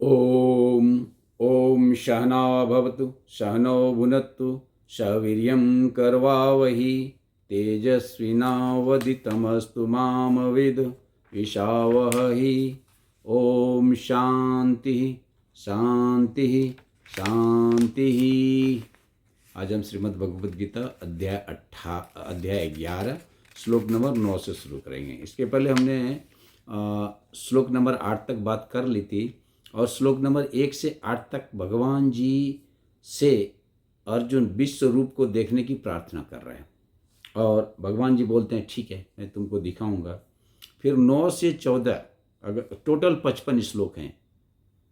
ॐ ॐ सहना भवतु सहनौ भुनक्तु सवीर्यं करवावहि तेजस्विनावदितमस्तु मा विद्विषावहहि। ॐ शांति शांति शांति। आज हम श्रीमद् भगवद गीता अध्याय 11 श्लोक नंबर 9 से शुरू करेंगे। इसके पहले हमने श्लोक नंबर 8 तक बात कर ली थी और श्लोक नंबर 1 से 8 तक भगवान जी से अर्जुन विश्व रूप को देखने की प्रार्थना कर रहे हैं और भगवान जी बोलते हैं ठीक है मैं तुमको दिखाऊंगा। फिर 9 से 14 अगर टोटल 55 श्लोक हैं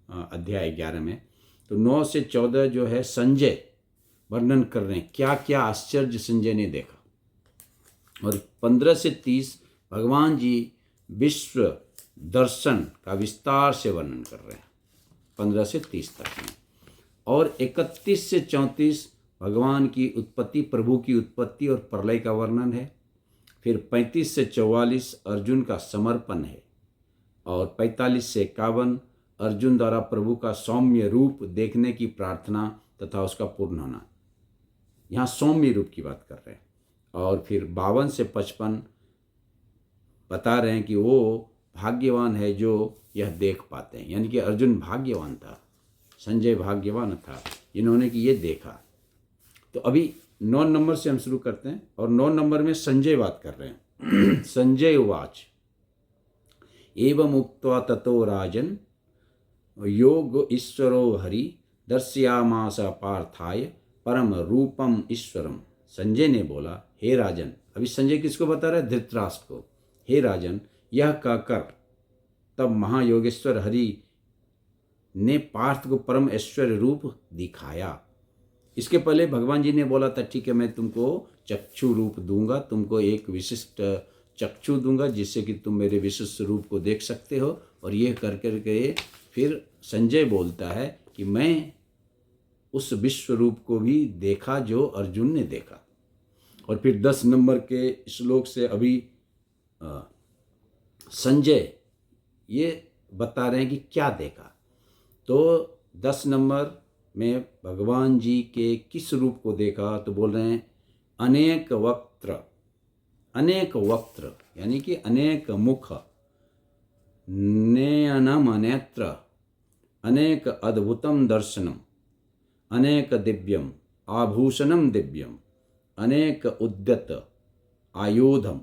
अध्याय 11 में, तो 9 से 14 जो है संजय वर्णन कर रहे हैं क्या क्या आश्चर्य संजय ने देखा, और 15 से 30 भगवान जी विश्व दर्शन का विस्तार से वर्णन कर रहे हैं 15 से 30 तक में, और 31 से 34 भगवान की उत्पत्ति, प्रभु की उत्पत्ति और प्रलय का वर्णन है। फिर 35 से 44 अर्जुन का समर्पण है, और 45 से 51 अर्जुन द्वारा प्रभु का सौम्य रूप देखने की प्रार्थना तथा उसका पूर्ण होना। यहाँ सौम्य रूप की बात कर रहे हैं। और फिर 52 से 55 बता रहे हैं कि वो भाग्यवान है जो यह देख पाते हैं, यानी कि अर्जुन भाग्यवान था, संजय भाग्यवान था इन्होंने कि ये देखा। तो अभी 9 नंबर से हम शुरू करते हैं और 9 नंबर में संजय बात कर रहे हैं। संजय उवाच एवं उक्त्वा ततो राजन योग ईश्वरो हरि दर्शयामास पार्थाय परम रूपम ईश्वरम। संजय ने बोला हे राजन, अभी संजय किसको बता रहा है? धृतराष्ट्र को। हे राजन, यह कहकर तब महायोगेश्वर हरि ने पार्थ को परम ऐश्वर्य रूप दिखाया। इसके पहले भगवान जी ने बोला था ठीक है मैं तुमको चक्षु रूप दूंगा, तुमको एक विशिष्ट चक्षु दूंगा जिससे कि तुम मेरे विशिष्ट रूप को देख सकते हो। और यह कर करके फिर संजय बोलता है कि मैं उस विश्व रूप को भी देखा जो अर्जुन ने देखा। और फिर 10 नंबर के श्लोक से अभी संजय ये बता रहे हैं कि क्या देखा। तो 10 नंबर में भगवान जी के किस रूप को देखा, तो बोल रहे हैं अनेक वक्त्र यानी कि अनेक मुख, नयनम नेत्र, अनेक अद्भुतम दर्शनम, अनेक दिव्यम आभूषणम दिव्यम, अनेक उद्यत आयुधम,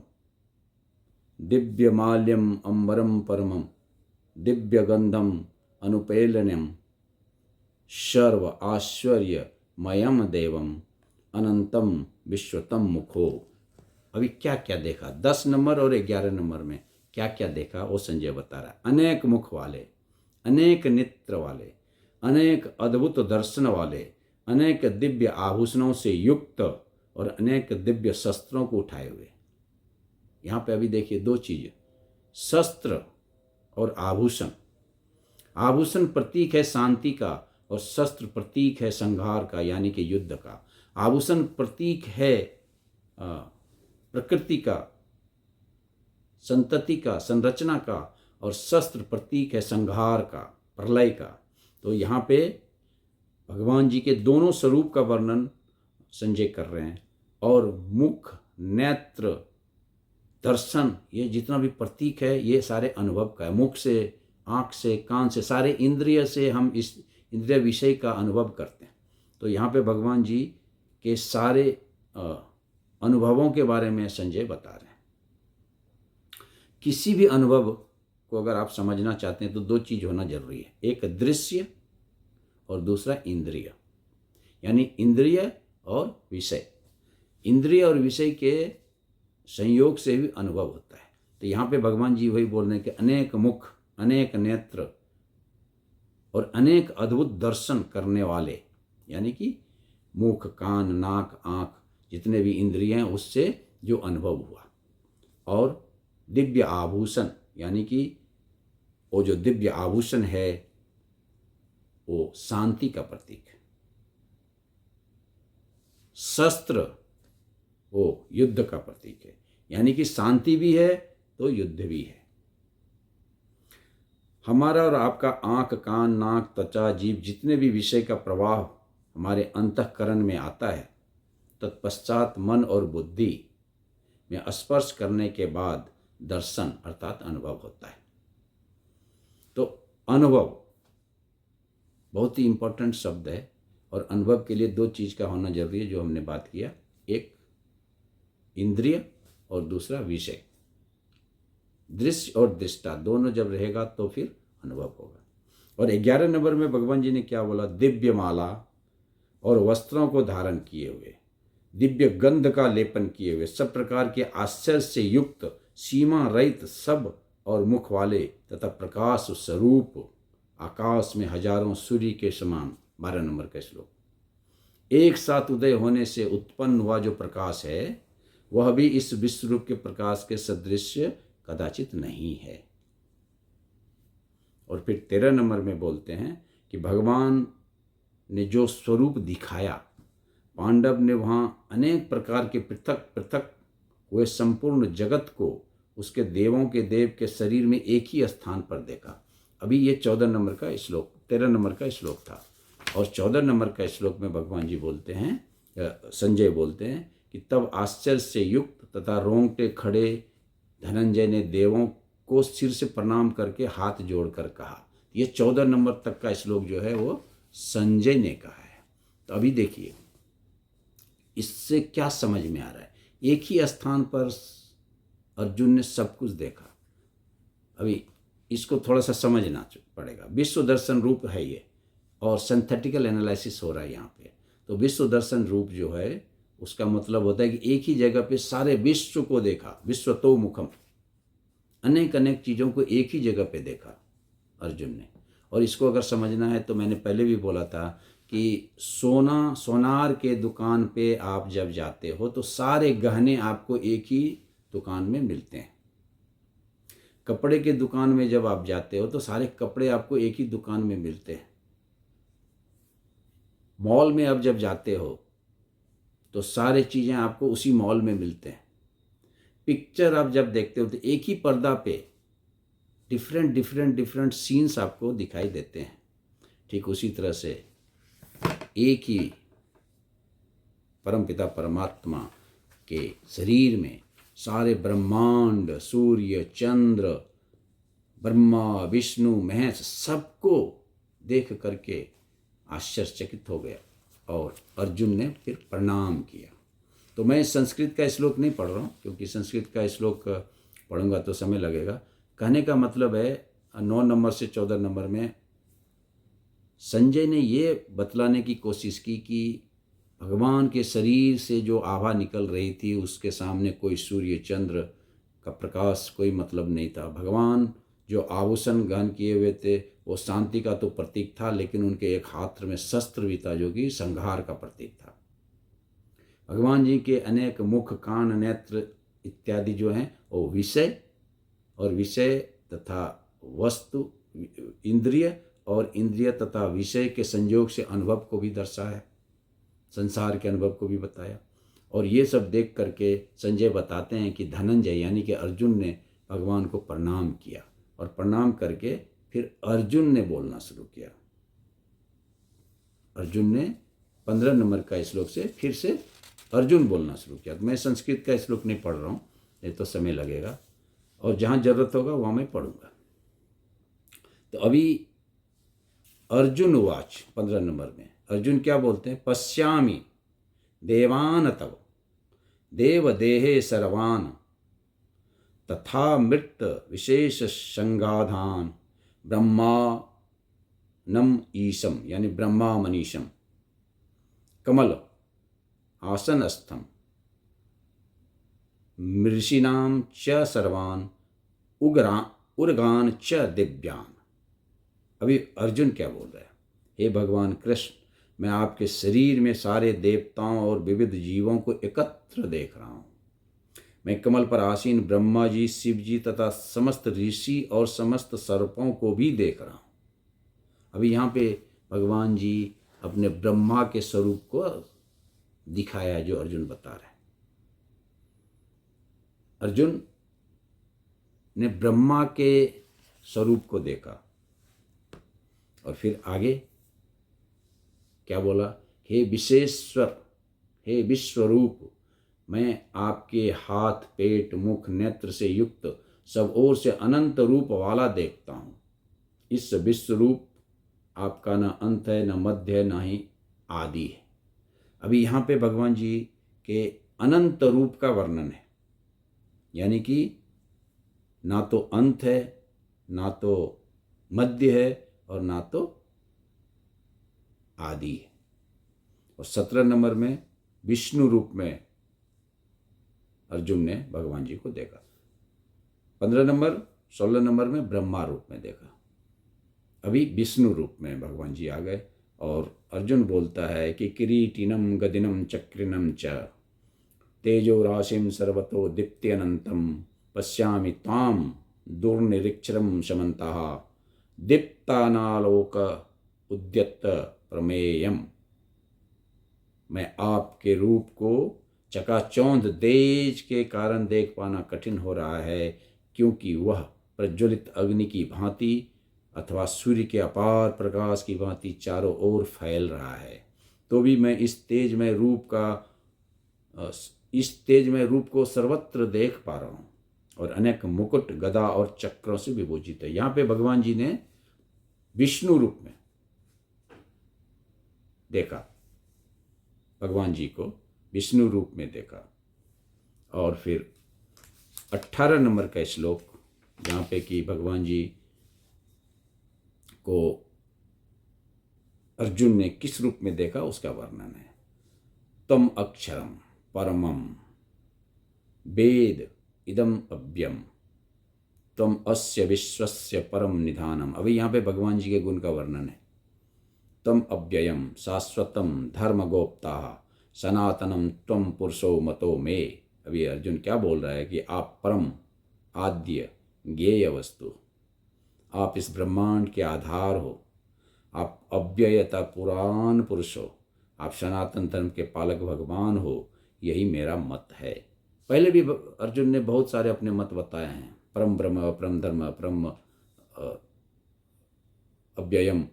दिव्यमाल्यम अंबरम परमम, दिव्यगंधम अनुपेलनम, सर्व आश्चर्यमयम देवम, अनंतम विश्वतम मुखो। अभी क्या क्या देखा 10 नंबर और 11 नंबर में क्या क्या देखा वो संजय बता रहा है। अनेक मुख वाले, अनेक नेत्र वाले, अनेक अद्भुत दर्शन वाले, अनेक दिव्य आभूषणों से युक्त और अनेक दिव्य शस्त्रों को उठाए हुए। यहाँ पे अभी देखिए 2 चीज़, शस्त्र और आभूषण। आभूषण प्रतीक है शांति का और शस्त्र प्रतीक है संहार का यानी कि युद्ध का। आभूषण प्रतीक है प्रकृति का, संतति का, संरचना का, और शस्त्र प्रतीक है संहार का, प्रलय का। तो यहाँ पे भगवान जी के दोनों स्वरूप का वर्णन संजय कर रहे हैं। और मुख, नेत्र, दर्शन, ये जितना भी प्रतीक है ये सारे अनुभव का है। मुख से, आँख से, कान से, सारे इंद्रिय से हम इस इंद्रिय विषय का अनुभव करते हैं। तो यहाँ पे भगवान जी के सारे अनुभवों के बारे में संजय बता रहे हैं। किसी भी अनुभव को अगर आप समझना चाहते हैं तो 2 चीज़ होना जरूरी है, एक दृश्य और दूसरा इंद्रिय, यानी इंद्रिय और विषय। इंद्रिय और विषय के संयोग से भी अनुभव होता है। तो यहाँ पे भगवान जी वही बोल रहे हैं कि अनेक मुख, अनेक नेत्र और अनेक अद्भुत दर्शन करने वाले, यानी कि मुख, कान, नाक, आँख, जितने भी इंद्रिय हैं उससे जो अनुभव हुआ। और दिव्य आभूषण, यानी कि वो जो दिव्य आभूषण है वो शांति का प्रतीक है। शस्त्र वो युद्ध का प्रतीक है, यानी कि शांति भी है तो युद्ध भी है। हमारा और आपका आँख, कान, नाक, त्वचा, जीभ जितने भी विषय का प्रवाह हमारे अंतःकरण में आता है, तत्पश्चात मन और बुद्धि में स्पर्श करने के बाद दर्शन अर्थात अनुभव होता है। तो अनुभव बहुत ही इम्पोर्टेंट शब्द है, और अनुभव के लिए दो चीज़ का होना जरूरी है जो हमने बात किया, एक इंद्रिय और दूसरा विषय। दृश्य और दृष्टा दोनों जब रहेगा तो फिर अनुभव होगा। और 11 नंबर में भगवान जी ने क्या बोला, दिव्य माला और वस्त्रों को धारण किए हुए, दिव्य गंध का लेपन किए हुए, सब प्रकार के आश्चर्य से युक्त, सीमा रहित सब और मुख वाले तथा प्रकाश स्वरूप, आकाश में हजारों सूर्य के समान। 12 नंबर का श्लोक। एक साथ उदय होने से उत्पन्न हुआ जो प्रकाश है वह भी इस विश्व रूप के प्रकाश के सदृश कदाचित नहीं है। और फिर 13 नंबर में बोलते हैं कि भगवान ने जो स्वरूप दिखाया, पांडव ने वहाँ अनेक प्रकार के पृथक पृथक हुए संपूर्ण जगत को उसके देवों के देव के शरीर में एक ही स्थान पर देखा। अभी ये 14 नंबर का श्लोक, 13 नंबर का श्लोक था। और 14 नंबर का श्लोक में भगवान जी बोलते हैं, संजय बोलते हैं कि तब आश्चर्य से युक्त तथा रोंगटे खड़े धनंजय ने देवों को सिर से प्रणाम करके हाथ जोड़कर कहा। ये 14 नंबर तक का श्लोक जो है वो संजय ने कहा है। तो अभी देखिए इससे क्या समझ में आ रहा है, एक ही स्थान पर अर्जुन ने सब कुछ देखा। अभी इसको थोड़ा सा समझना पड़ेगा। विश्व दर्शन रूप है ये, और सिंथेटिकल एनालिसिस हो रहा है यहाँ पे। तो विश्व दर्शन रूप जो है उसका मतलब होता है कि एक ही जगह पे सारे विश्व को देखा, विश्व तो मुखम, अनेक अनेक चीज़ों को एक ही जगह पे देखा अर्जुन ने। और इसको अगर समझना है तो मैंने पहले भी बोला था कि सोनार के दुकान पे आप जब जाते हो तो सारे गहने आपको एक ही दुकान में मिलते हैं। कपड़े के दुकान में जब आप जाते हो तो सारे कपड़े आपको एक ही दुकान में मिलते हैं। मॉल में अब जब जाते हो तो सारे चीज़ें आपको उसी मॉल में मिलते हैं। पिक्चर आप जब देखते हो तो एक ही पर्दा पे डिफरेंट सीन्स आपको दिखाई देते हैं। ठीक उसी तरह से एक ही परमपिता परमात्मा के शरीर में सारे ब्रह्मांड, सूर्य, चंद्र, ब्रह्मा, विष्णु, महेश सबको देख करके आश्चर्यचकित हो गया और अर्जुन ने फिर प्रणाम किया। तो मैं संस्कृत का श्लोक नहीं पढ़ रहा हूँ क्योंकि संस्कृत का श्लोक पढ़ूंगा तो समय लगेगा। कहने का मतलब है 9 नंबर से 14 नंबर में संजय ने ये बतलाने की कोशिश की कि भगवान के शरीर से जो आभा निकल रही थी उसके सामने कोई सूर्य चंद्र का प्रकाश कोई मतलब नहीं था। भगवान जो आभूषण गहन किए हुए थे वो शांति का तो प्रतीक था, लेकिन उनके एक हाथ में शस्त्र भी था जो कि संहार का प्रतीक था। भगवान जी के अनेक मुख, कान, नेत्र इत्यादि जो हैं वो विषय और विषय तथा वस्तु, इंद्रिय और इंद्रिय तथा विषय के संयोग से अनुभव को भी दर्शाया, संसार के अनुभव को भी बताया। और ये सब देख करके संजय बताते हैं कि धनंजय यानी कि अर्जुन ने भगवान को प्रणाम किया और प्रणाम करके फिर अर्जुन ने बोलना शुरू किया। अर्जुन ने 15 नंबर का श्लोक से फिर से अर्जुन बोलना शुरू किया। तो मैं संस्कृत का श्लोक नहीं पढ़ रहा हूँ, ये तो समय लगेगा और जहाँ जरूरत होगा वहाँ मैं पढ़ूंगा। तो अभी अर्जुन उवाच 15 नंबर में अर्जुन क्या बोलते हैं, पश्यामि देवान तव देवदेहे सर्वान तथा मृत विशेष संगाधान ब्रह्मानम ईशम यानी ब्रह्मा मनीषम कमल आसनस्थम मृषिनाम च सर्वान उर्गान च दिव्यान। अभी अर्जुन क्या बोल रहा है, हे भगवान कृष्ण, मैं आपके शरीर में सारे देवताओं और विविध जीवों को एकत्र देख रहा हूँ। मैं कमल पर आसीन ब्रह्मा जी, शिव जी तथा समस्त ऋषि और समस्त सर्पों को भी देख रहा हूँ। अभी यहाँ पे भगवान जी अपने ब्रह्मा के स्वरूप को दिखाया है जो अर्जुन बता रहे हैं। अर्जुन ने ब्रह्मा के स्वरूप को देखा और फिर आगे क्या बोला, हे विशेश्वर, हे विश्वरूप, मैं आपके हाथ, पेट, मुख, नेत्र से युक्त सब ओर से अनंत रूप वाला देखता हूँ। इस विश्वरूप आपका न अंत है, न मध्य है, न ही आदि है। अभी यहाँ पे भगवान जी के अनंत रूप का वर्णन है, यानी कि ना तो अंत है, ना तो मध्य है, और ना तो आदि है। और 17 नंबर में विष्णु रूप में अर्जुन ने भगवान जी को देखा। 16 नंबर में ब्रह्मा रूप में देखा। अभी विष्णु रूप में भगवान जी आ गए और अर्जुन बोलता है कि किरीटिनम गदिनम चक्रिनम च तेजो राशिम सर्वतो दीप्त्यनंतम पश्यामि ताम दुर्निरीक्षरम शमंतः दीप्तानालोक उद्यत प्रमेयम। मैं आपके रूप को चकाचौंध तेज के कारण देख पाना कठिन हो रहा है, क्योंकि वह प्रज्वलित अग्नि की भांति अथवा सूर्य के अपार प्रकाश की भांति चारों ओर फैल रहा है। तो भी मैं इस तेजमय रूप को सर्वत्र देख पा रहा हूँ, और अनेक मुकुट, गदा और चक्रों से विभूषित है। यहाँ पे भगवान जी ने विष्णु रूप में देखा, भगवान जी को विष्णु रूप में देखा। और फिर 18 नंबर का श्लोक, जहाँ पे कि भगवान जी को अर्जुन ने किस रूप में देखा उसका वर्णन है। तम अक्षरम परमम वेद इदम अव्यम तम अस्य विश्वस्य परम निधानम। अभी यहाँ पे भगवान जी के गुण का वर्णन है। तम अव्ययम शाश्वतम धर्मगोप्ता सनातनम त्वम पुरुषो मतो मे। अभी अर्जुन क्या बोल रहा है कि आप परम आद्य ज्ञेय वस्तु, आप इस ब्रह्मांड के आधार हो, आप अव्ययता पुराण पुरुष हो, आप सनातन धर्म के पालक भगवान हो, यही मेरा मत है। पहले भी अर्जुन ने बहुत सारे अपने मत बताए हैं, परम ब्रह्म, परम धर्म, परम अव्ययम।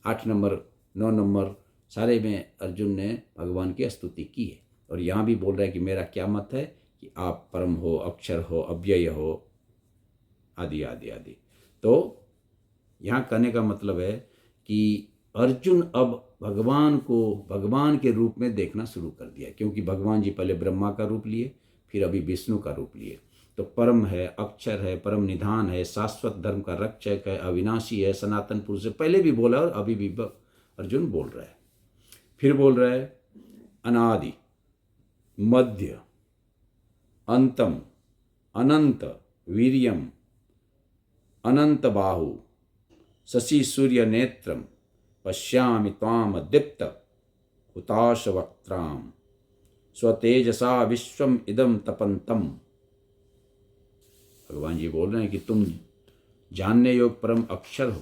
8 नंबर 9 नंबर सारे में अर्जुन ने भगवान की स्तुति की है। और यहाँ भी बोल रहा है कि मेरा क्या मत है कि आप परम हो, अक्षर हो, अव्यय हो, आदि आदि आदि। तो यहाँ कहने का मतलब है कि अर्जुन अब भगवान को भगवान के रूप में देखना शुरू कर दिया, क्योंकि भगवान जी पहले ब्रह्मा का रूप लिए, फिर अभी विष्णु का रूप लिए। तो परम है, अक्षर है, परम निधान है, शाश्वत धर्म का रक्षक है, अविनाशी है, सनातन पुरुष है। पहले भी बोला और अभी भी अर्जुन बोल रहा है। फिर बोल रहा है अनादि, मध्य, अंतम, अनंत, वीर्यम, अनंत बाहु, शशि सूर्य नेत्रम, पश्यामि त्वाम दीप्त हुताश वक्त्राम, स्वतेजसा विश्वम इदम तपंतम। भगवान जी बोल रहे हैं कि तुम जानने योग परम अक्षर हो।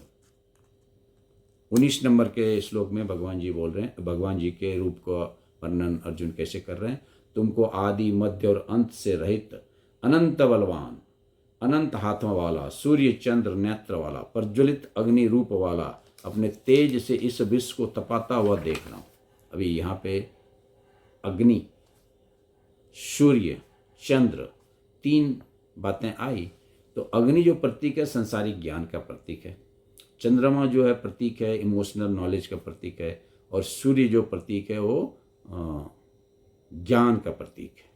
19 नंबर के श्लोक में भगवान जी बोल रहे हैं, भगवान जी के रूप का वर्णन अर्जुन कैसे कर रहे हैं। तुमको आदि, मध्य और अंत से रहित, अनंत बलवान, अनंत हाथों वाला, सूर्य चंद्र नेत्र वाला, प्रज्वलित अग्नि रूप वाला, अपने तेज से इस विश्व को तपाता हुआ देख रहा हूँ। अभी यहाँ पे अग्नि, सूर्य, चंद्र, 3 बातें आई। तो अग्नि जो प्रतीक है संसारिक ज्ञान का प्रतीक है, चंद्रमा जो है प्रतीक है इमोशनल नॉलेज का प्रतीक है, और सूर्य जो प्रतीक है वो ज्ञान का प्रतीक है।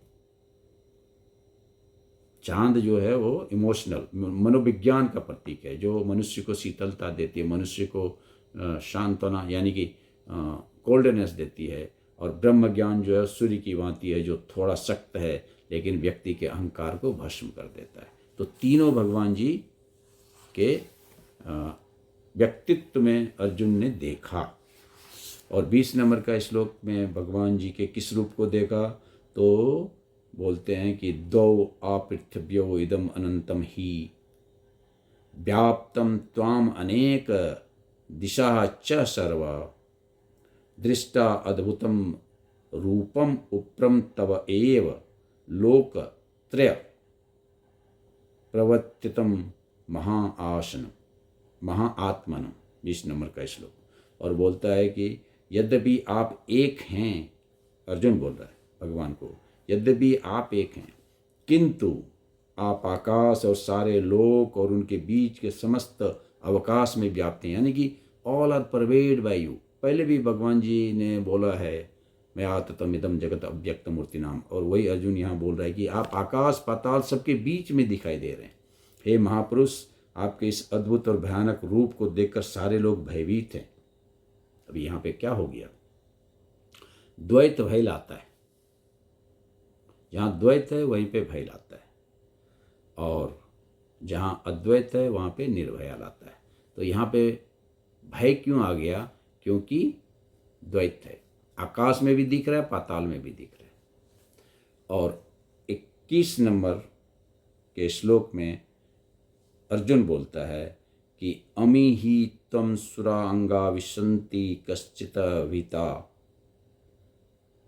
चांद जो है वो इमोशनल मनोविज्ञान का प्रतीक है, जो मनुष्य को शीतलता देती है, मनुष्य को शांतना यानी कि कोल्डनेस देती है। और ब्रह्म ज्ञान जो है सूर्य की भांति है, जो थोड़ा सख्त है लेकिन व्यक्ति के अहंकार को भस्म कर देता है। तो तीनों भगवान जी के व्यक्तित्व में अर्जुन ने देखा। और 20 नंबर का श्लोक में भगवान जी के किस रूप को देखा, तो बोलते हैं कि द्वौ आपृथिव्यो इदम अनंतम ही व्याप्तम त्वाम अनेक दिशा च सर्व दृष्टा अद्भुतम रूपम उप्रम तव एव लोकत्रय प्रवर्तितम महाआत्मनम। 20 नंबर का श्लोक। और बोलता है कि यद्यपि आप एक हैं, अर्जुन बोल रहा है भगवान को, यद्यपि आप एक हैं किंतु आप आकाश और सारे लोक और उनके बीच के समस्त अवकाश में व्याप्त हैं, यानी कि ऑल आर परवेड बाय यू। पहले भी भगवान जी ने बोला है मैं आततमिदम जगत अव्यक्त मूर्ति नाम, और वही अर्जुन यहाँ बोल रहा है कि आप आकाश पाताल सबके बीच में दिखाई दे रहे हैं। हे महापुरुष, आपके इस अद्भुत और भयानक रूप को देखकर सारे लोग भयभीत हैं। अभी यहाँ पे क्या हो गया, द्वैत भय लाता है। जहाँ द्वैत है वहीं पे भय लाता है, और जहाँ अद्वैत है वहाँ पे निर्भय लाता है। तो यहाँ पे भय क्यों आ गया, क्योंकि द्वैत है। आकाश में भी दिख रहा है, पाताल में भी दिख रहा है। और 21 नंबर के श्लोक में अर्जुन बोलता है कि अमी ही त्वं सुरा अंगा विशन्ति कश्चित वीता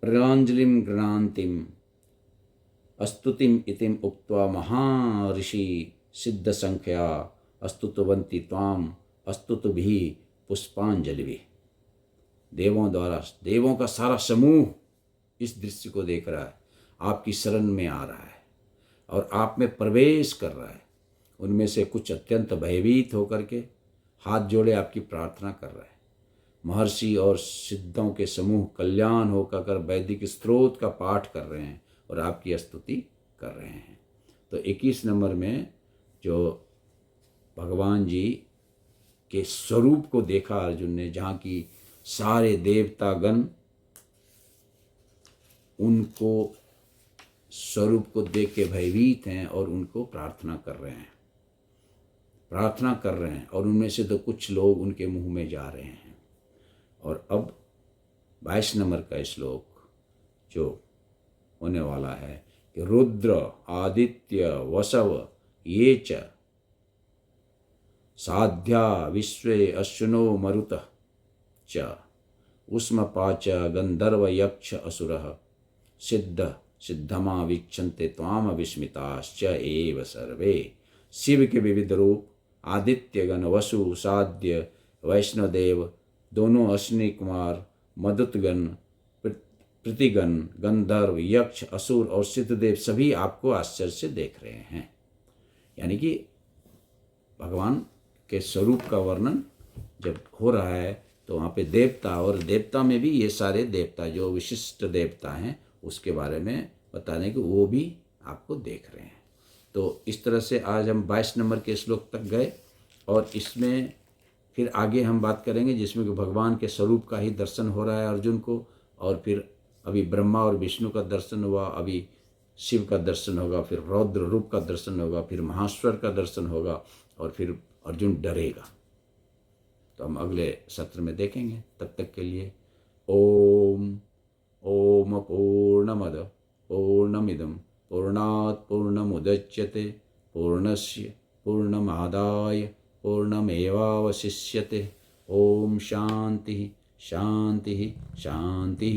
प्रलांजलिम गृणान्तिम अस्तुतिम इतिम उक्त्वा महर्षि सिद्ध संख्या अस्तुतवन्ति त्वाम अस्तुतुभिः पुष्पांजलिभिः। देवों का सारा समूह इस दृश्य को देख रहा है, आपकी शरण में आ रहा है और आप में प्रवेश कर रहा है। उनमें से कुछ अत्यंत भयभीत होकर के हाथ जोड़े आपकी प्रार्थना कर रहा है। महर्षि और सिद्धों के समूह कल्याण होकर वैदिक स्त्रोत का पाठ कर रहे हैं और आपकी स्तुति कर रहे हैं। तो 21 नंबर में जो भगवान जी के स्वरूप को देखा अर्जुन ने, जहाँ की सारे देवतागण उनको स्वरूप को देख के भयभीत हैं और उनको प्रार्थना कर रहे हैं, और उनमें से तो कुछ लोग उनके मुंह में जा रहे हैं। और अब 22 नंबर का श्लोक जो होने वाला है कि रुद्र आदित्य वसव ये च साध्या विश्वे अश्विनो मरुतः च उष्मपाच गंधर्व यक्ष असुरः सिद्धमा वीक्षन्ते त्वाम विस्मिताश्च एव सर्वे। शिव के विविध रूप आदित्यगण, वसु, साध्य, वैष्णोदेव, दोनों अश्विनी कुमार, मरुतगण, प्रतिगण, गंधर्व, यक्ष, असुर और सिद्धदेव सभी आपको आश्चर्य से देख रहे हैं। यानी कि भगवान के स्वरूप का वर्णन जब हो रहा है तो वहाँ पे देवता, और देवता में भी ये सारे देवता जो विशिष्ट देवता हैं उसके बारे में बताने कि वो भी आपको देख रहे हैं। तो इस तरह से आज हम 22 नंबर के श्लोक तक गए, और इसमें फिर आगे हम बात करेंगे जिसमें कि भगवान के स्वरूप का ही दर्शन हो रहा है अर्जुन को, और फिर अभी ब्रह्मा और विष्णु का दर्शन हुआ, अभी शिव का दर्शन होगा, फिर रौद्र रूप का दर्शन होगा, फिर महाश्वर का दर्शन होगा, और फिर अर्जुन डरेगा। तो हम अगले सत्र में देखेंगे। तब तक के लिए ओम पूर्णमद पूर्णमिदं पूर्णात् पूर्णमुदच्यते पूर्णस्य पूर्णमादाय पूर्णमेवावशिष्यते। ओम शांति शांति शांति।